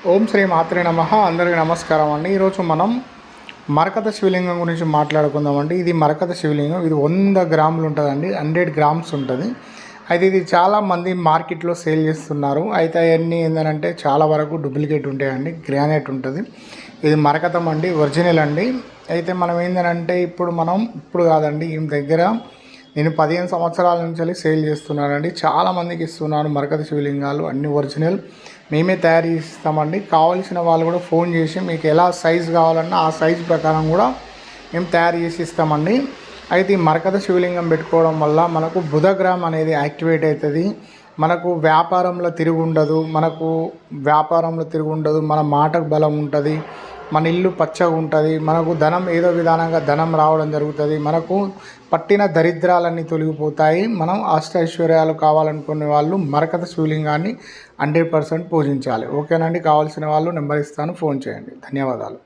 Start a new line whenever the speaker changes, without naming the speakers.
ఓం శ్రీ మాత్రే నమః. అందరికీ నమస్కారం అండి. ఈరోజు మనం మరకత శివలింగం గురించి మాట్లాడుకుందామండి. ఇది మరకత శివలింగం. ఇది 100 గ్రాములు ఉంటుందండి, 100 గ్రామ్స్ ఉంటుంది. అయితే ఇది చాలామంది మార్కెట్లో సేల్ చేస్తున్నారు. అయితే అవన్నీ ఏంటంటే చాలా వరకు డూప్లికేట్ ఉంటాయండి, గ్రానైట్ ఉంటుంది. ఇది మరకతం అండి, ఒరిజినల్ అండి. అయితే మనం ఏంటంటే ఇప్పుడు కాదండి, ఈ దగ్గర నేను 15 సంవత్సరాల నుంచి సేల్ చేస్తున్నానండి. చాలామందికి ఇస్తున్నాను మరకత శివలింగాలు, అన్ని ఒరిజినల్ మేమే తయారు చేస్తామండి. కావాల్సిన వాళ్ళు కూడా ఫోన్ చేసి మీకు ఎలా సైజు కావాలన్నా ఆ సైజు ప్రకారం కూడా మేము తయారు చేసి ఇస్తామండి. అయితే ఈ మరకత శివలింగం పెట్టుకోవడం వల్ల మనకు బుధగ్రహం అనేది యాక్టివేట్ అవుతుంది. మనకు వ్యాపారంలో తిరుగుండదు, మన మాటకు బలం ఉంటుంది, మన ఇల్లు పచ్చగా ఉంటుంది, మనకు ధనం ఏదో విధానంగా ధనం రావడం జరుగుతుంది, మనకు పట్టిన దరిద్రాలన్నీ తొలగిపోతాయి. మనం అష్టైశ్వర్యాలు కావాలనుకునే వాళ్ళు మరకత శివలింగాన్ని 100% పూజించాలి. ఓకేనండి. కావాల్సిన వాళ్ళు నెంబర్ ఇస్తాను, ఫోన్ చేయండి. ధన్యవాదాలు.